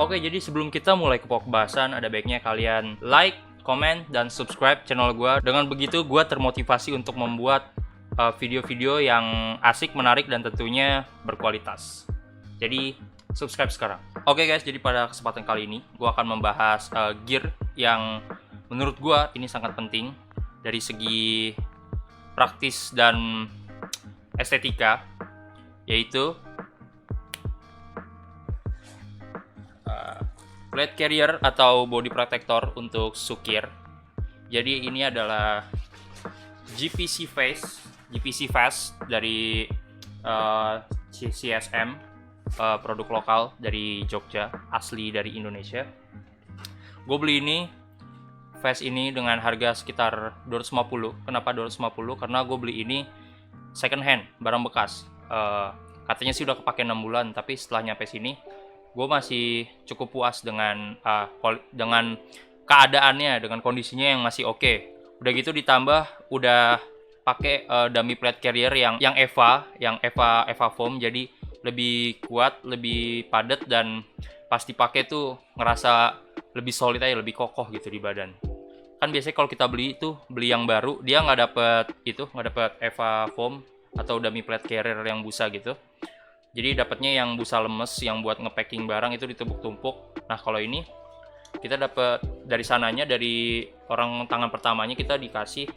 Oke, jadi sebelum kita mulai ke pembahasan, ada baiknya kalian like, comment, dan subscribe channel gue. Dengan begitu, gue termotivasi untuk membuat video-video yang asik, menarik, dan tentunya berkualitas. Jadi, subscribe sekarang. Oke guys, jadi pada kesempatan kali ini, gue akan membahas gear yang menurut gue ini sangat penting dari segi praktis dan estetika, yaitu blade carrier atau body protector untuk sukir. Jadi ini adalah GPC Fast dari CSM, produk lokal dari Jogja, asli dari Indonesia. Gue beli ini Fast ini dengan harga sekitar 250. Kenapa 250? Karena gue beli ini second hand, barang bekas. Katanya sih udah kepake 6 bulan, tapi setelah nyampe sini gue masih cukup puas dengan keadaannya, dengan kondisinya yang masih oke. Udah gitu ditambah udah pakai dummy plate carrier yang EVA foam, jadi lebih kuat, lebih padat, dan pas dipakai tuh ngerasa lebih solid aja, lebih kokoh gitu di badan. Kan biasanya kalau kita beli yang baru, dia nggak dapet EVA foam atau dummy plate carrier yang busa gitu. Jadi dapatnya yang busa lemes, yang buat nge-packing barang itu ditumpuk-tumpuk. Nah kalau ini kita dapat dari sananya, dari orang tangan pertamanya kita dikasih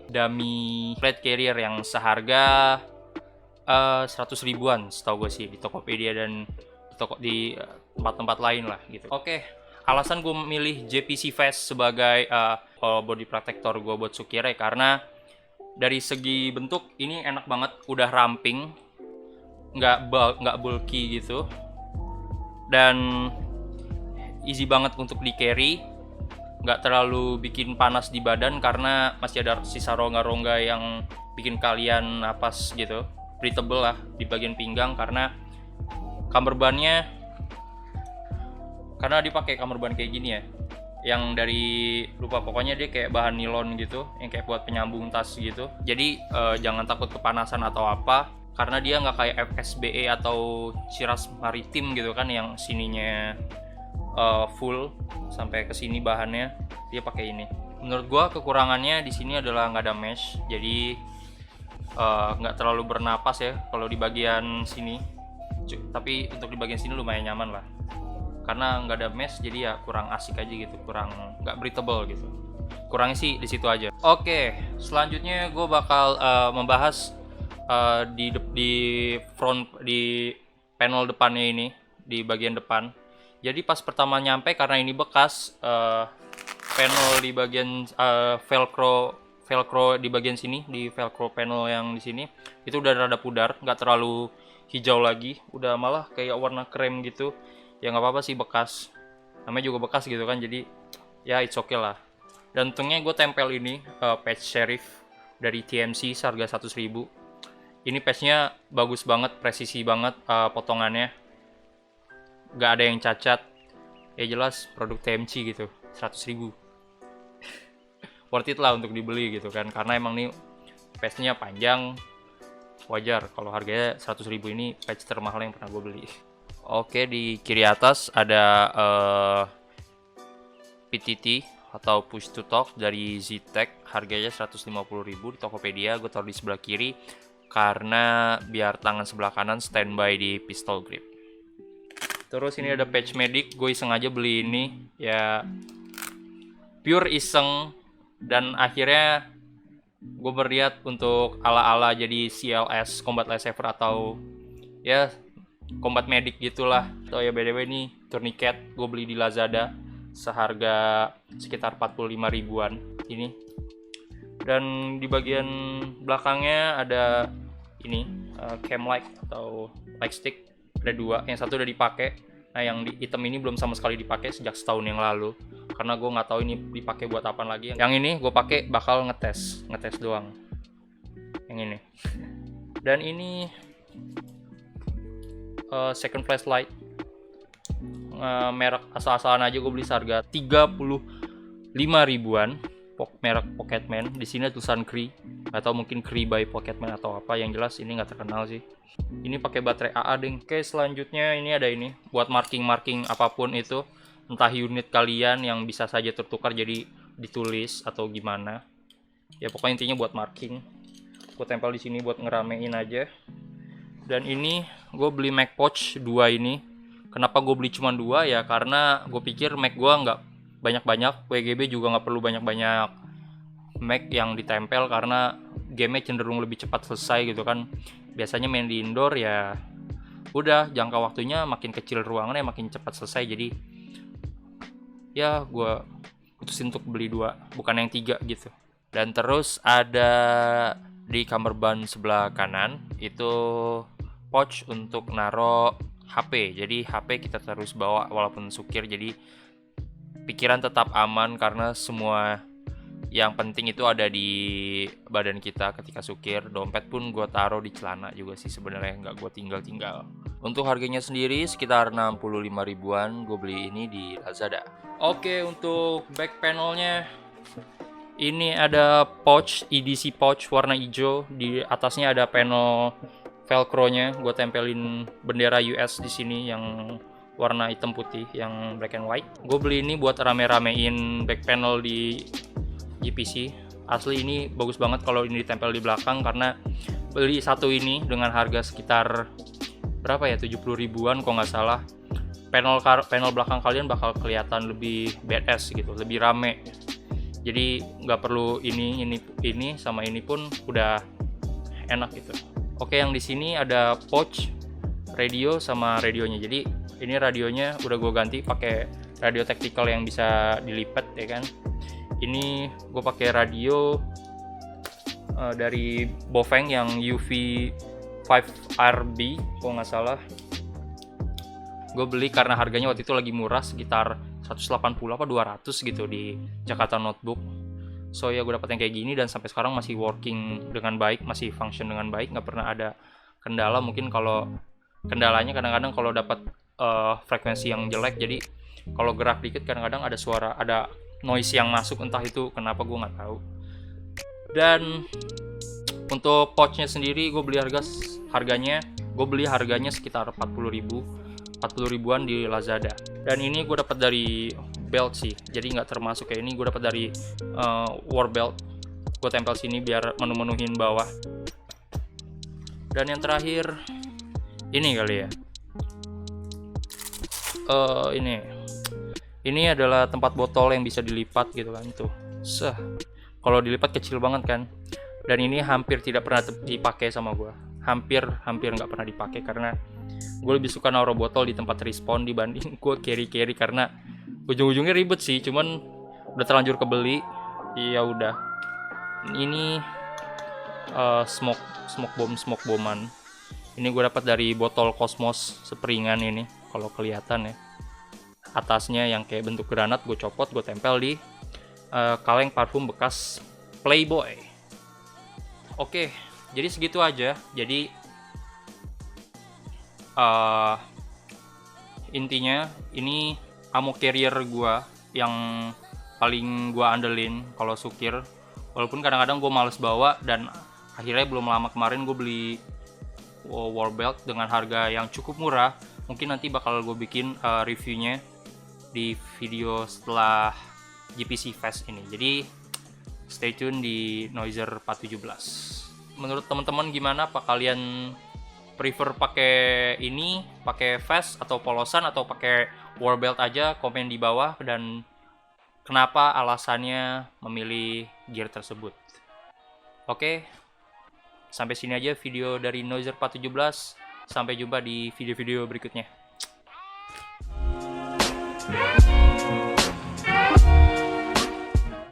dummy plate carrier yang seharga 100 ribuan setahu gue sih, di Tokopedia dan di tempat-tempat lain lah gitu. Oke, alasan gue memilih JPC Fast sebagai body protector gue buat sukir ya karena dari segi bentuk ini enak banget, udah ramping, nggak bulky gitu, dan easy banget untuk di carry, nggak terlalu bikin panas di badan karena masih ada sisa rongga-rongga yang bikin kalian napas gitu. Breathable lah di bagian pinggang karena dipakai kamar ban kayak gini ya, yang dari pokoknya dia kayak bahan nilon gitu, yang kayak buat penyambung tas gitu. Jadi jangan takut kepanasan atau apa, karena dia nggak kayak FSBE atau Ciras Maritim gitu kan, yang sininya full sampai ke sini bahannya. Dia pakai ini. Menurut gua kekurangannya di sini adalah nggak ada mesh, jadi nggak terlalu bernapas ya kalau di bagian sini. Tapi untuk di bagian sini lumayan nyaman lah, karena nggak ada mesh, jadi ya kurang asik aja gitu, kurang nggak breathable gitu. Kurangnya sih di situ aja. Oke, selanjutnya gue bakal membahas di panel depannya ini, di bagian depan. Jadi pas pertama nyampe, karena ini bekas, panel di bagian velcro di bagian sini, di velcro panel yang di sini itu udah rada pudar, nggak terlalu hijau lagi, udah malah kayak warna krem gitu. Ya nggak apa-apa sih, bekas, namanya juga bekas gitu kan, jadi ya it's okay lah. Dan untungnya gue tempel ini patch Sheriff dari TMC seharga 100 ribu. Ini patchnya bagus banget, presisi banget potongannya, nggak ada yang cacat, ya jelas produk TMC gitu. 100 ribu worth it lah untuk dibeli gitu kan, karena emang nih patchnya panjang, wajar kalau harganya 100 ribu. Ini patch termahal yang pernah gue beli. Oke, di kiri atas ada PTT atau push to talk dari Zetec, harganya 150 ribu di Tokopedia. Gue taruh di sebelah kiri karena biar tangan sebelah kanan standby di pistol grip. Terus ini ada patch medic, gue iseng aja beli ini, ya pure iseng, dan akhirnya gue berniat untuk ala-ala jadi CLS, Combat Lifesaver, atau ya combat medic gitulah. Atau ya BTW ini tourniquet gue beli di Lazada seharga sekitar 45 ribuan ini. Dan di bagian belakangnya ada ini cam light atau light stick, ada dua, yang satu udah dipakai. Nah yang di hitam ini belum sama sekali dipakai sejak setahun yang lalu, karena gue nggak tahu ini dipakai buat apa lagi. Yang ini gue pakai bakal ngetes doang, yang ini. Dan ini second flashlight, merek asal-asalan aja, gue beli seharga 35 ribuan, merek Pocketman. Di sini tulisan Cree, atau mungkin Kribai Pocketman atau apa, yang jelas ini nggak terkenal sih. Ini pakai baterai AA ding. Oke, selanjutnya ini ada ini buat marking apapun itu, entah unit kalian yang bisa saja tertukar jadi ditulis atau gimana ya, pokoknya intinya buat marking. Gue tempel di sini buat ngeramein aja. Dan ini gue beli Mac Pouch 2 ini. Kenapa gue beli cuma 2 ya, karena gue pikir Mac gue nggak banyak-banyak, WGB juga nggak perlu banyak-banyak Mac yang ditempel, karena gamenya cenderung lebih cepat selesai gitu kan. Biasanya main di indoor ya udah jangka waktunya makin kecil ruangannya makin cepat selesai, jadi ya gue putusin untuk beli 2 bukan yang 3 gitu. Dan terus ada di kamar ban sebelah kanan itu pouch untuk naro HP, jadi HP kita terus bawa walaupun sukir, jadi pikiran tetap aman karena semua yang penting itu ada di badan kita ketika sukir. Dompet pun gue taruh di celana juga sih sebenarnya, nggak gue tinggal. Untuk harganya sendiri sekitar 65 ribuan, gue beli ini di Lazada. Oke, untuk back panelnya ini ada pouch, EDC pouch warna hijau. Di atasnya ada panel velcro-nya, gue tempelin bendera US di sini yang warna hitam putih, yang black and white. Gue beli ini buat rame-ramein back panel di GPC. Asli ini bagus banget kalau ini ditempel di belakang, karena beli satu ini dengan harga sekitar berapa ya, 70 ribuan kalau nggak salah. Panel belakang kalian bakal kelihatan lebih badass gitu, lebih rame. Jadi nggak perlu ini sama ini pun udah enak gitu. Oke, yang di sini ada pouch radio sama radionya. Jadi ini radionya udah gue ganti pakai radio tactical yang bisa dilipat ya kan. Ini gue pakai radio dari Bofeng yang UV5RB kalau nggak salah. Gue beli karena harganya waktu itu lagi murah, sekitar 180 apa 200 gitu di Jakarta Notebook. So ya gue dapet yang kayak gini dan sampai sekarang masih working dengan baik, masih function dengan baik, nggak pernah ada kendala. Mungkin kalau kendalanya kadang-kadang kalau dapat frekuensi yang jelek, jadi kalau gerak dikit kadang-kadang ada suara, ada noise yang masuk, entah itu kenapa gue nggak tahu. Dan untuk pouchnya sendiri gue beli harganya sekitar 40 ribuan di Lazada. Dan ini gue dapat dari belt sih, jadi nggak termasuk kayak ini. Gue dapat dari war belt, gue tempel sini biar menu-menuhin bawah. Dan yang terakhir ini kali ya, ini adalah tempat botol yang bisa dilipat gitu kan, tuh kalau dilipat kecil banget kan. Dan ini hampir tidak pernah dipakai sama gue, hampir nggak pernah dipakai, karena gue lebih suka naruh botol di tempat respawn dibanding gue carry karena ujung-ujungnya ribet sih. Cuman udah terlanjur kebeli, ya udah. Ini smoke boman. Ini gue dapat dari botol Cosmos seperingan ini, kalau kelihatan ya. Atasnya yang kayak bentuk granat gue copot, gue tempel di kaleng parfum bekas Playboy. Oke, jadi segitu aja. Jadi intinya ini ammo carrier gua yang paling gua andelin kalau sukir, walaupun kadang-kadang gua males bawa. Dan akhirnya belum lama kemarin gue beli war belt dengan harga yang cukup murah. Mungkin nanti bakal gue bikin reviewnya di video setelah GPC Fest ini, jadi stay tune di Noiser 417. Menurut teman-teman gimana? Apa kalian prefer pakai ini, pakai vest atau polosan, atau pakai war belt aja? Komen di bawah, dan kenapa alasannya memilih gear tersebut. Oke, sampai sini aja video dari Noiser 417. Sampai jumpa di video-video berikutnya.